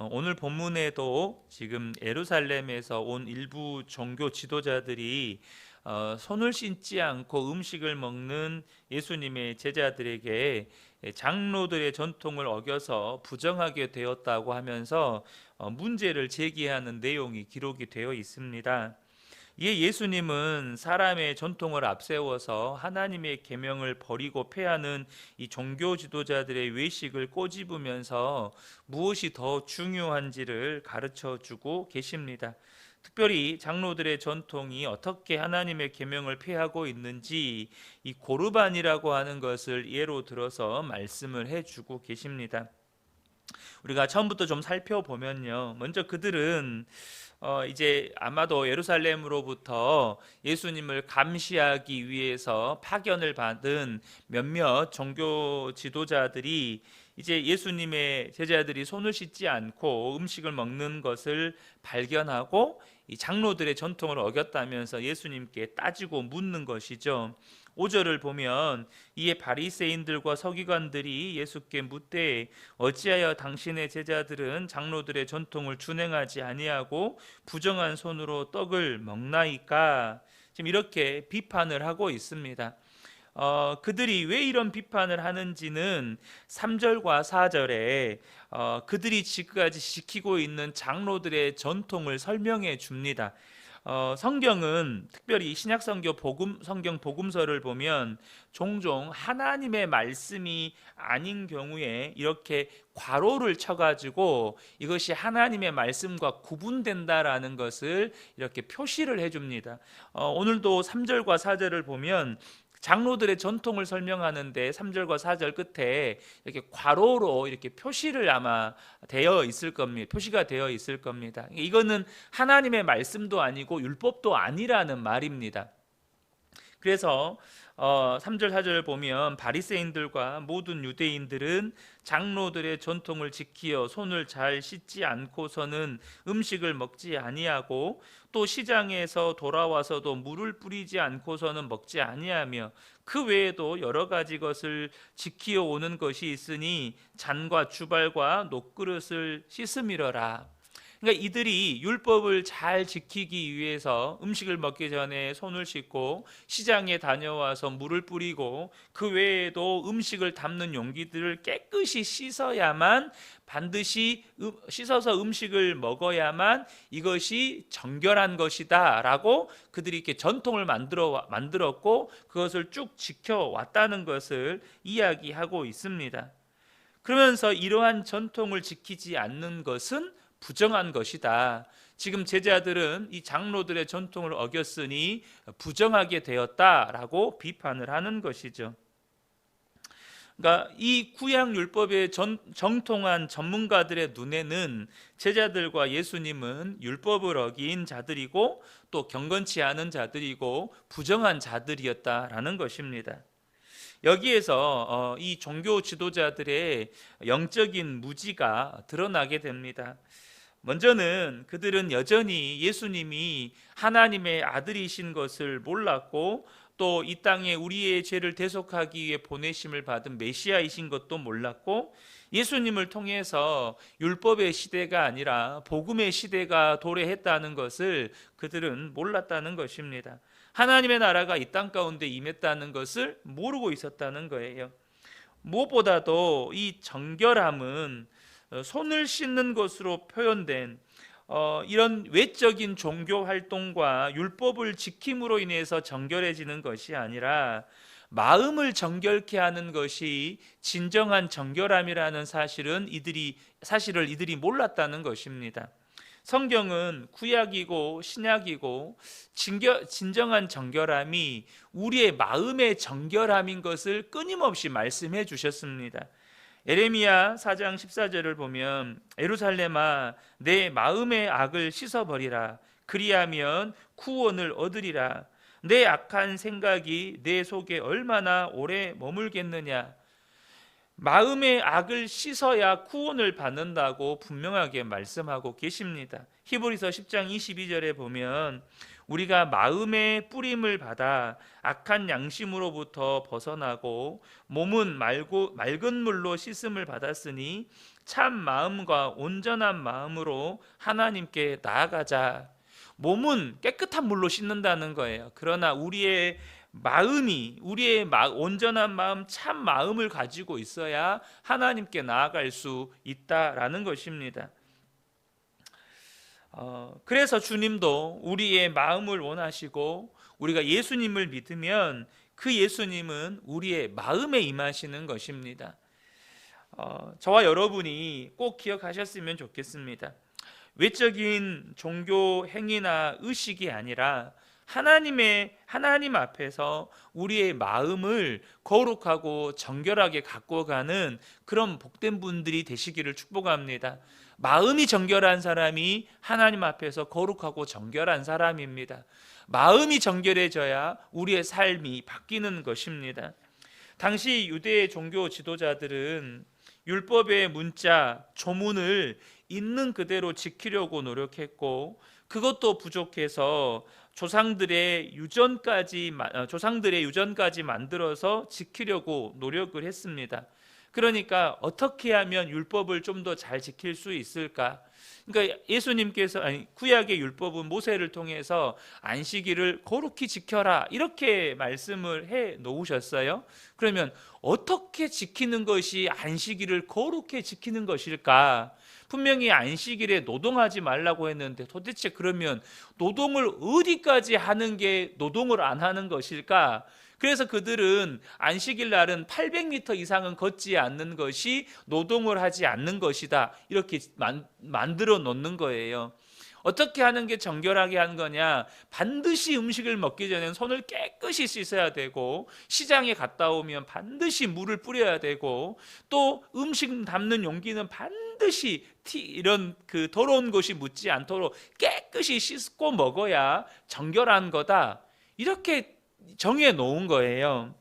오늘 본문에도 지금 예루살렘에서 온 일부 종교 지도자들이 손을 씻지 않고 음식을 먹는 예수님의 제자들에게 장로들의 전통을 어겨서 부정하게 되었다고 하면서 문제를 제기하는 내용이 기록이 되어 있습니다. 이에 예수님은 사람의 전통을 앞세워서 하나님의 계명을 버리고 패하는 이 종교 지도자들의 외식을 꼬집으면서 무엇이 더 중요한지를 가르쳐 주고 계십니다. 특별히 장로들의 전통이 어떻게 하나님의 계명을 폐하고 있는지 이 고르반이라고 하는 것을 예로 들어서 말씀을 해주고 계십니다. 우리가 처음부터 좀 살펴보면요, 먼저 그들은 이제 아마도 예루살렘으로부터 예수님을 감시하기 위해서 파견을 받은 몇몇 종교 지도자들이 이제 예수님의 제자들이 손을 씻지 않고 음식을 먹는 것을 발견하고 이 장로들의 전통을 어겼다면서 예수님께 따지고 묻는 것이죠. 5절을 보면 이에 바리새인들과 서기관들이 예수께 묻되 어찌하여 당신의 제자들은 장로들의 전통을 준행하지 아니하고 부정한 손으로 떡을 먹나이까? 지금 이렇게 비판을 하고 있습니다. 그들이 왜 이런 비판을 하는지는 3절과 4절에 그들이 지금까지 지키고 있는 장로들의 전통을 설명해 줍니다. 성경은 특별히 신약성경 성경 복음서를 보면 종종 하나님의 말씀이 아닌 경우에 이렇게 괄호를 쳐가지고 이것이 하나님의 말씀과 구분된다라는 것을 이렇게 표시를 해줍니다. 오늘도 3절과 4절을 보면 장로들의 전통을 설명하는데 3절과 4절 끝에 이렇게 괄호로 이렇게 표시를 아마 되어 있을 겁니다. 표시가 되어 있을 겁니다. 이거는 하나님의 말씀도 아니고 율법도 아니라는 말입니다. 그래서 3절 4절을 보면 바리새인들과 모든 유대인들은 장로들의 전통을 지키어 손을 잘 씻지 않고서는 음식을 먹지 아니하고 또 시장에서 돌아와서도 물을 뿌리지 않고서는 먹지 아니하며 그 외에도 여러 가지 것을 지키어 오는 것이 있으니 잔과 주발과 녹그릇을 씻음이러라. 그러니까 이들이 율법을 잘 지키기 위해서 음식을 먹기 전에 손을 씻고 시장에 다녀와서 물을 뿌리고 그 외에도 음식을 담는 용기들을 깨끗이 씻어야만, 반드시 씻어서 음식을 먹어야만 이것이 정결한 것이다 라고 그들이 이렇게 전통을 만들었고 그것을 쭉 지켜왔다는 것을 이야기하고 있습니다. 그러면서 이러한 전통을 지키지 않는 것은 부정한 것이다. 지금 제자들은 이 장로들의 전통을 어겼으니 부정하게 되었다라고 비판을 하는 것이죠. 그러니까 이 구약 율법에 정통한 전문가들의 눈에는 제자들과 예수님은 율법을 어긴 자들이고 또 경건치 않은 자들이고 부정한 자들이었다라는 것입니다. 여기에서 이 종교 지도자들의 영적인 무지가 드러나게 됩니다. 먼저는 그들은 여전히 예수님이 하나님의 아들이신 것을 몰랐고 또 이 땅에 우리의 죄를 대속하기 위해 보내심을 받은 메시아이신 것도 몰랐고 예수님을 통해서 율법의 시대가 아니라 복음의 시대가 도래했다는 것을 그들은 몰랐다는 것입니다. 하나님의 나라가 이 땅 가운데 임했다는 것을 모르고 있었다는 거예요. 무엇보다도 이 정결함은 손을 씻는 것으로 표현된 이런 외적인 종교 활동과 율법을 지킴으로 인해서 정결해지는 것이 아니라 마음을 정결케 하는 것이 진정한 정결함이라는 사실을 이들이 몰랐다는 것입니다. 성경은 구약이고 신약이고 진정한 정결함이 우리의 마음의 정결함인 것을 끊임없이 말씀해 주셨습니다. 예레미야 4장 14절을 보면 예루살렘아 내 마음의 악을 씻어버리라 그리하면 구원을 얻으리라 내 악한 생각이 내 속에 얼마나 오래 머물겠느냐. 마음의 악을 씻어야 구원을 받는다고 분명하게 말씀하고 계십니다. 히브리서 10장 22절에 보면 우리가 마음의 뿌림을 받아 악한 양심으로부터 벗어나고 몸은 맑은 물로 씻음을 받았으니 참 마음과 온전한 마음으로 하나님께 나아가자. 몸은 깨끗한 물로 씻는다는 거예요. 그러나 우리의 마음이, 온전한 마음, 참 마음을 가지고 있어야 하나님께 나아갈 수 있다라는 것입니다. 그래서 주님도 우리의 마음을 원하시고, 우리가 예수님을 믿으면 그 예수님은 우리의 마음에 임하시는 것입니다. 저와 여러분이 꼭 기억하셨으면 좋겠습니다. 외적인 종교 행위나 의식이 아니라 하나님 앞에서 우리의 마음을 거룩하고 정결하게 갖고 가는 그런 복된 분들이 되시기를 축복합니다. 마음이 정결한 사람이 하나님 앞에서 거룩하고 정결한 사람입니다. 마음이 정결해져야 우리의 삶이 바뀌는 것입니다. 당시 유대 종교 지도자들은 율법의 문자, 조문을 있는 그대로 지키려고 노력했고, 그것도 부족해서 조상들의 유전까지 만들어서 지키려고 노력을 했습니다. 그러니까 어떻게 하면 율법을 좀 더 잘 지킬 수 있을까? 그러니까 구약의 율법은 모세를 통해서 안식일을 거룩히 지켜라 이렇게 말씀을 해 놓으셨어요. 그러면 어떻게 지키는 것이 안식일을 거룩히 지키는 것일까? 분명히 안식일에 노동하지 말라고 했는데 도대체 그러면 노동을 어디까지 하는 게 노동을 안 하는 것일까? 그래서 그들은 안식일 날은 800m 이상은 걷지 않는 것이 노동을 하지 않는 것이다, 이렇게 만들어 놓는 거예요. 어떻게 하는 게 정결하게 한 거냐? 반드시 음식을 먹기 전에 손을 깨끗이 씻어야 되고, 시장에 갔다 오면 반드시 물을 뿌려야 되고, 또 음식 담는 용기는 반드시 이런 더러운 것이 묻지 않도록 깨끗이 씻고 먹어야 정결한 거다, 이렇게 정해 놓은 거예요.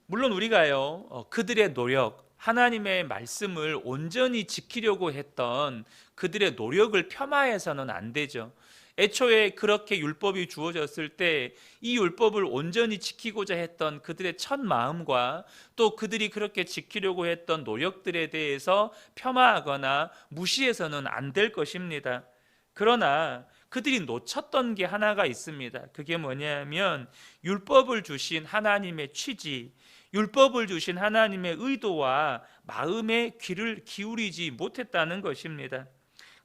물론 우리가요, 그들의 노력, 하나님의 말씀을 온전히 지키려고 했던 그들의 노력을 폄하해서는 안 되죠. 애초에 그렇게 율법이 주어졌을 때 이 율법을 온전히 지키고자 했던 그들의 첫 마음과 또 그들이 그렇게 지키려고 했던 노력들에 대해서 폄하하거나 무시해서는 안 될 것입니다. 그러나 그들이 놓쳤던 게 하나가 있습니다. 그게 뭐냐면 율법을 주신 하나님의 취지, 율법을 주신 하나님의 의도와 마음의 귀를 기울이지 못했다는 것입니다.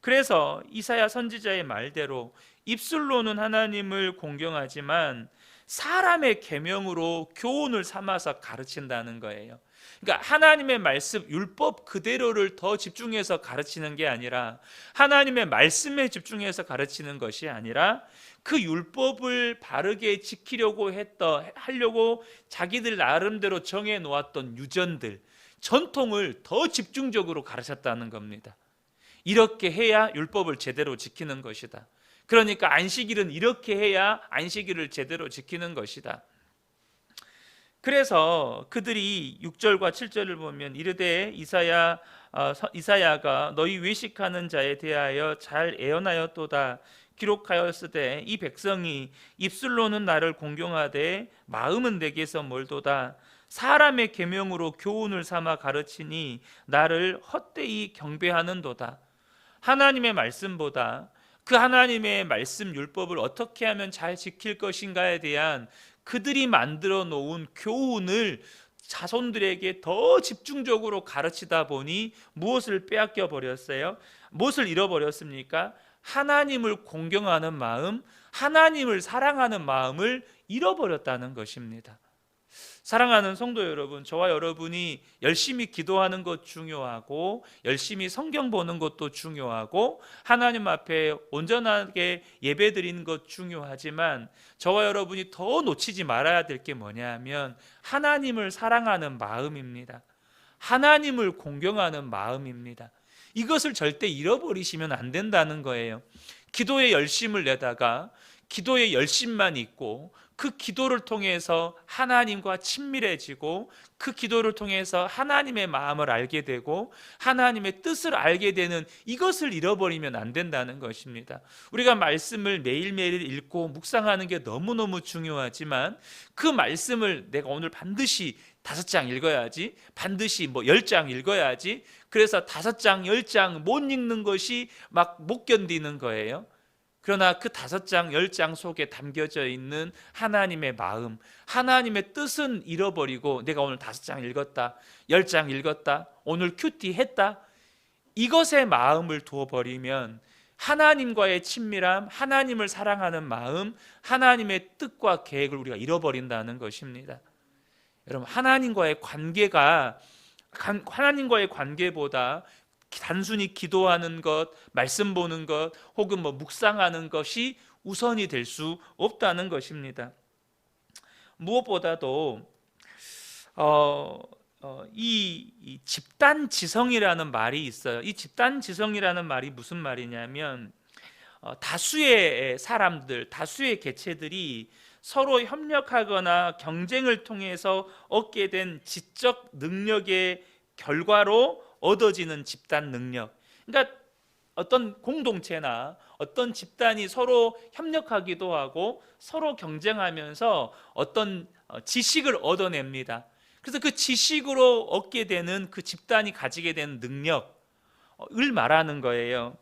그래서 이사야 선지자의 말대로 입술로는 하나님을 공경하지만 사람의 계명으로 교훈을 삼아서 가르친다는 거예요. 그러니까 하나님의 말씀, 율법 그대로를 더 집중해서 가르치는 게 아니라, 하나님의 말씀에 집중해서 가르치는 것이 아니라, 그 율법을 바르게 하려고 자기들 나름대로 정해 놓았던 유전들, 전통을 더 집중적으로 가르쳤다는 겁니다. 이렇게 해야 율법을 제대로 지키는 것이다. 그러니까 안식일은 이렇게 해야 안식일을 제대로 지키는 것이다. 그래서 그들이 6절과 7절을 보면 이르되 이사야가 너희 외식하는 자에 대하여 잘 애언하였도다. 기록하였으되 이 백성이 입술로는 나를 공경하되 마음은 내게서 멀도다. 사람의 계명으로 교훈을 삼아 가르치니 나를 헛되이 경배하는도다. 하나님의 말씀보다 그 하나님의 말씀 율법을 어떻게 하면 잘 지킬 것인가에 대한 그들이 만들어 놓은 교훈을 자손들에게 더 집중적으로 가르치다 보니 무엇을 빼앗겨 버렸어요? 무엇을 잃어버렸습니까? 하나님을 공경하는 마음, 하나님을 사랑하는 마음을 잃어버렸다는 것입니다. 사랑하는 성도 여러분, 저와 여러분이 열심히 기도하는 것 중요하고, 열심히 성경 보는 것도 중요하고, 하나님 앞에 온전하게 예배드리는 것 중요하지만, 저와 여러분이 더 놓치지 말아야 될 게 뭐냐면 하나님을 사랑하는 마음입니다. 하나님을 공경하는 마음입니다. 이것을 절대 잃어버리시면 안 된다는 거예요. 기도에 열심을 내다가 기도에 열심만 있고 그 기도를 통해서 하나님과 친밀해지고 그 기도를 통해서 하나님의 마음을 알게 되고 하나님의 뜻을 알게 되는 이것을 잃어버리면 안 된다는 것입니다. 우리가 말씀을 매일매일 읽고 묵상하는 게 너무너무 중요하지만 그 말씀을 내가 오늘 반드시 5장 읽어야지, 반드시 10장 읽어야지, 그래서 5장 10장 못 읽는 것이 막 못 견디는 거예요. 그러나 그 5장 10장 속에 담겨져 있는 하나님의 마음, 하나님의 뜻은 잃어버리고 내가 오늘 5장 읽었다, 10장 읽었다, 오늘 큐티 했다, 이것에 마음을 두어버리면 하나님과의 친밀함, 하나님을 사랑하는 마음, 하나님의 뜻과 계획을 우리가 잃어버린다는 것입니다. 여러분, 하나님과의 관계보다 단순히 기도하는 것, 말씀 보는 것, 혹은 묵상하는 것이 우선이 될 수 없다는 것입니다. 무엇보다도 이 집단지성이라는 말이 있어요. 이 집단지성이라는 말이 무슨 말이냐면 다수의 사람들, 다수의 개체들이 서로 협력하거나 경쟁을 통해서 얻게 된 지적 능력의 결과로 얻어지는 집단 능력. 그러니까 어떤 공동체나 어떤 집단이 서로 협력하기도 하고 서로 경쟁하면서 어떤 지식을 얻어냅니다. 그래서 그 지식으로 얻게 되는 그 집단이 가지게 되는 능력을 말하는 거예요.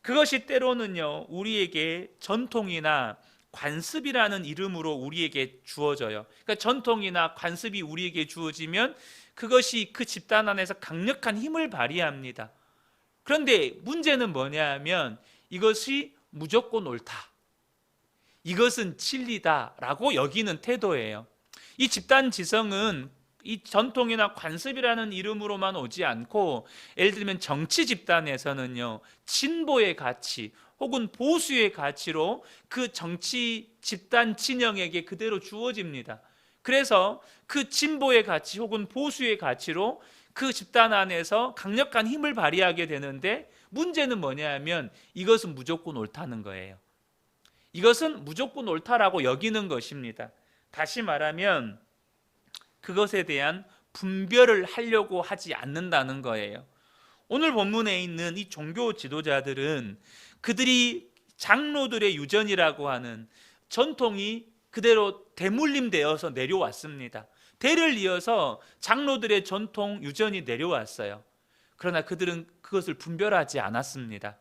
그것이 때로는요, 우리에게 전통이나 관습이라는 이름으로 우리에게 주어져요. 그러니까 전통이나 관습이 우리에게 주어지면 그것이 그 집단 안에서 강력한 힘을 발휘합니다. 그런데 문제는 뭐냐 하면 이것이 무조건 옳다, 이것은 진리다라고 여기는 태도예요. 이 집단 지성은 이 전통이나 관습이라는 이름으로만 오지 않고, 예를 들면 정치 집단에서는요, 진보의 가치 혹은 보수의 가치로 그 정치 집단 진영에게 그대로 주어집니다. 그래서 그 진보의 가치 혹은 보수의 가치로 그 집단 안에서 강력한 힘을 발휘하게 되는데, 문제는 뭐냐 하면 이것은 무조건 옳다는 거예요. 이것은 무조건 옳다라고 여기는 것입니다. 다시 말하면 그것에 대한 분별을 하려고 하지 않는다는 거예요. 오늘 본문에 있는 이 종교 지도자들은 그들이 장로들의 유전이라고 하는 전통이 그대로 대물림되어서 내려왔습니다. 대를 이어서 장로들의 전통 유전이 내려왔어요. 그러나 그들은 그것을 분별하지 않았습니다.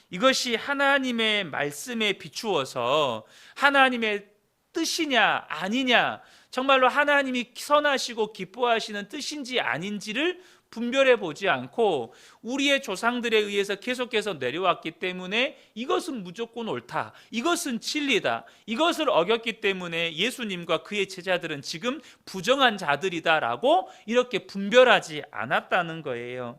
이것이 하나님의 말씀에 비추어서 하나님의 뜻이냐 아니냐, 정말로 하나님이 선하시고 기뻐하시는 뜻인지 아닌지를 분별해 보지 않고 우리의 조상들에 의해서 계속해서 내려왔기 때문에 이것은 무조건 옳다, 이것은 진리다, 이것을 어겼기 때문에 예수님과 그의 제자들은 지금 부정한 자들이다라고 이렇게 분별하지 않았다는 거예요.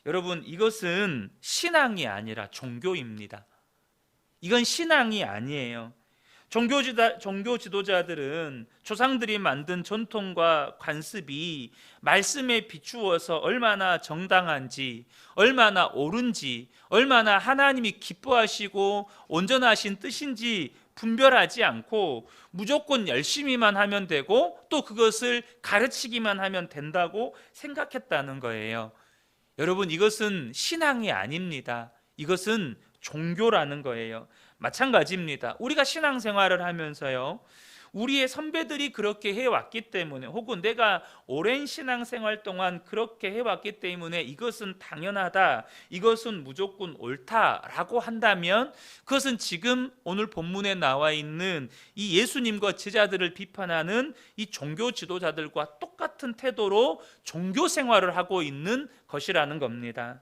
여러분, 이것은 신앙이 아니라 종교입니다. 이건 신앙이 아니에요. 종교 지도자들은 조상들이 만든 전통과 관습이 말씀에 비추어서 얼마나 정당한지, 얼마나 옳은지, 얼마나 하나님이 기뻐하시고 온전하신 뜻인지 분별하지 않고 무조건 열심히만 하면 되고 또 그것을 가르치기만 하면 된다고 생각했다는 거예요. 여러분, 이것은 신앙이 아닙니다. 이것은 종교라는 거예요. 마찬가지입니다. 우리가 신앙생활을 하면서요, 우리의 선배들이 그렇게 해왔기 때문에, 혹은 내가 오랜 신앙생활 동안 그렇게 해왔기 때문에 이것은 당연하다, 이것은 무조건 옳다라고 한다면 그것은 지금 오늘 본문에 나와 있는 이 예수님과 제자들을 비판하는 이 종교 지도자들과 똑같은 태도로 종교 생활을 하고 있는 것이라는 겁니다.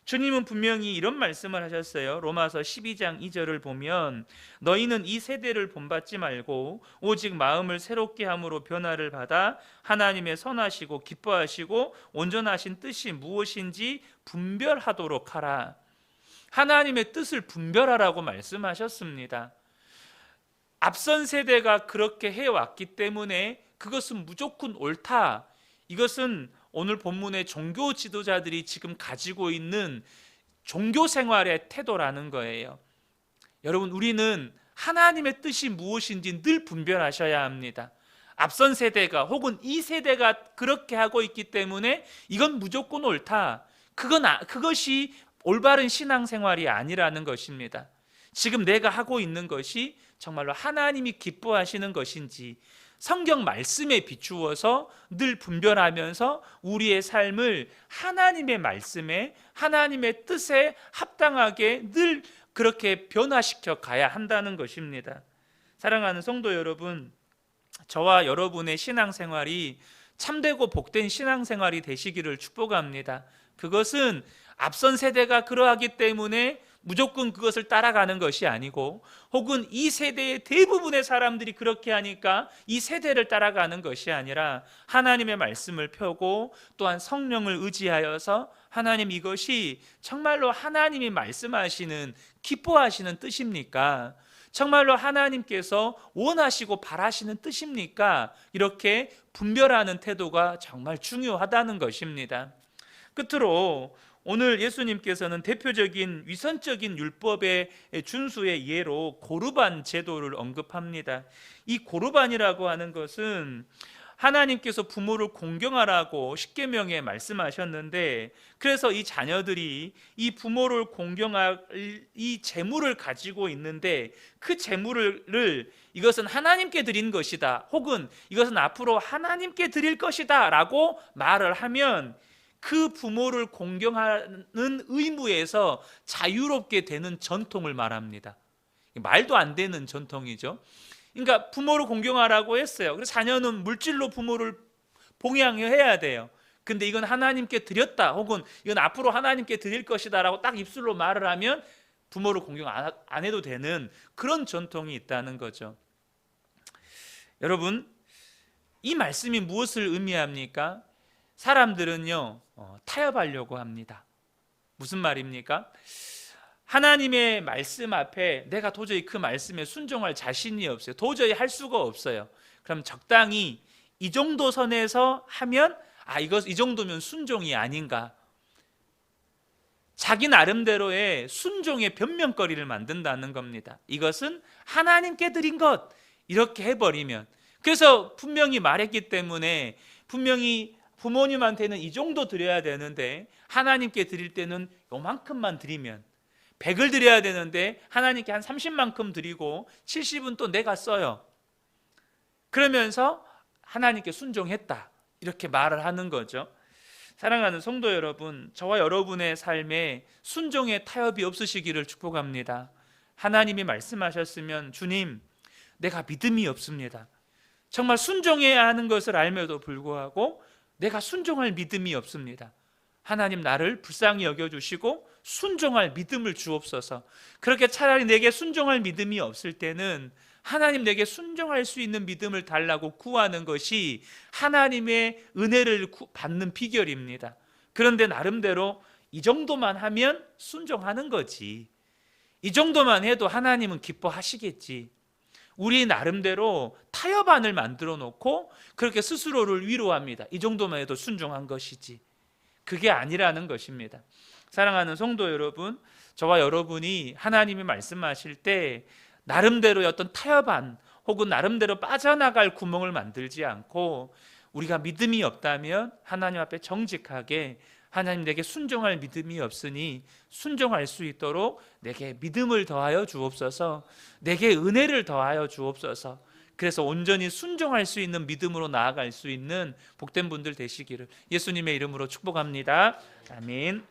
주님은 분명히 이런 말씀을 하셨어요. 로마서 12장 2절을 보면 너희는 이 세대를 본받지 말고 오직 마음을 새롭게 함으로 변화를 받아 하나님의 선하시고 기뻐하시고 온전하신 뜻이 무엇인지 분별하도록 하라. 하나님의 뜻을 분별하라고 말씀하셨습니다. 앞선 세대가 그렇게 해왔기 때문에 그것은 무조건 옳다, 이것은 오늘 본문의 종교 지도자들이 지금 가지고 있는 종교 생활의 태도라는 거예요. 여러분, 우리는 하나님의 뜻이 무엇인지 늘 분별하셔야 합니다. 앞선 세대가 혹은 이 세대가 그렇게 하고 있기 때문에 이건 무조건 옳다, 그것이 올바른 신앙생활이 아니라는 것입니다. 지금 내가 하고 있는 것이 정말로 하나님이 기뻐하시는 것인지 성경 말씀에 비추어서 늘 분별하면서 우리의 삶을 하나님의 말씀에, 하나님의 뜻에 합당하게 늘 그렇게 변화시켜 가야 한다는 것입니다. 사랑하는 성도 여러분, 저와 여러분의 신앙생활이 참되고 복된 신앙생활이 되시기를 축복합니다. 그것은 앞선 세대가 그러하기 때문에 무조건 그것을 따라가는 것이 아니고, 혹은 이 세대의 대부분의 사람들이 그렇게 하니까 이 세대를 따라가는 것이 아니라 하나님의 말씀을 펴고 또한 성령을 의지하여서 하나님, 이것이 정말로 하나님이 말씀하시는 기뻐하시는 뜻입니까? 정말로 하나님께서 원하시고 바라시는 뜻입니까? 이렇게 분별하는 태도가 정말 중요하다는 것입니다. 끝으로 오늘 예수님께서는 대표적인 위선적인 율법의 준수의 예로 고르반 제도를 언급합니다. 이 고르반이라고 하는 것은 하나님께서 부모를 공경하라고 십계명에 말씀하셨는데, 그래서 이 자녀들이 이 부모를 공경할 이 재물을 가지고 있는데, 그 재물을 이것은 하나님께 드린 것이다, 혹은 이것은 앞으로 하나님께 드릴 것이다 라고 말을 하면 그 부모를 공경하는 의무에서 자유롭게 되는 전통을 말합니다. 말도 안 되는 전통이죠. 그러니까 부모를 공경하라고 했어요. 그래서 자녀는 물질로 부모를 봉양해야 돼요. 근데 이건 하나님께 드렸다, 혹은 이건 앞으로 하나님께 드릴 것이다 라고 딱 입술로 말을 하면 부모를 공경 안 해도 되는 그런 전통이 있다는 거죠. 여러분, 이 말씀이 무엇을 의미합니까? 사람들은요, 타협하려고 합니다. 무슨 말입니까? 하나님의 말씀 앞에 내가 도저히 그 말씀에 순종할 자신이 없어요. 도저히 할 수가 없어요. 그럼 적당히 이 정도 선에서 하면 이 정도면 순종이 아닌가, 자기 나름대로의 순종의 변명거리를 만든다는 겁니다. 이것은 하나님께 드린 것, 이렇게 해버리면, 그래서 분명히 말했기 때문에 분명히 부모님한테는 이 정도 드려야 되는데 하나님께 드릴 때는 요만큼만 드리면, 100을 드려야 되는데 하나님께 한 30만큼 드리고 70은 또 내가 써요. 그러면서 하나님께 순종했다, 이렇게 말을 하는 거죠. 사랑하는 성도 여러분, 저와 여러분의 삶에 순종의 타협이 없으시기를 축복합니다. 하나님이 말씀하셨으면, 주님, 내가 믿음이 없습니다. 정말 순종해야 하는 것을 알면서도 불구하고 내가 순종할 믿음이 없습니다. 하나님, 나를 불쌍히 여겨주시고 순종할 믿음을 주옵소서. 그렇게 차라리 내게 순종할 믿음이 없을 때는 하나님, 내게 순종할 수 있는 믿음을 달라고 구하는 것이 하나님의 은혜를 받는 비결입니다. 그런데 나름대로 이 정도만 하면 순종하는 거지, 이 정도만 해도 하나님은 기뻐하시겠지, 우리 나름대로 타협안을 만들어 놓고 그렇게 스스로를 위로합니다. 이 정도만 해도 순종한 것이지. 그게 아니라는 것입니다. 사랑하는 성도 여러분, 저와 여러분이 하나님이 말씀하실 때 나름대로의 어떤 타협안 혹은 나름대로 빠져나갈 구멍을 만들지 않고, 우리가 믿음이 없다면 하나님 앞에 정직하게, 하나님, 내게 순종할 믿음이 없으니 순종할 수 있도록 내게 믿음을 더하여 주옵소서, 내게 은혜를 더하여 주옵소서. 그래서 온전히 순종할 수 있는 믿음으로 나아갈 수 있는 복된 분들 되시기를 예수님의 이름으로 축복합니다. 아멘.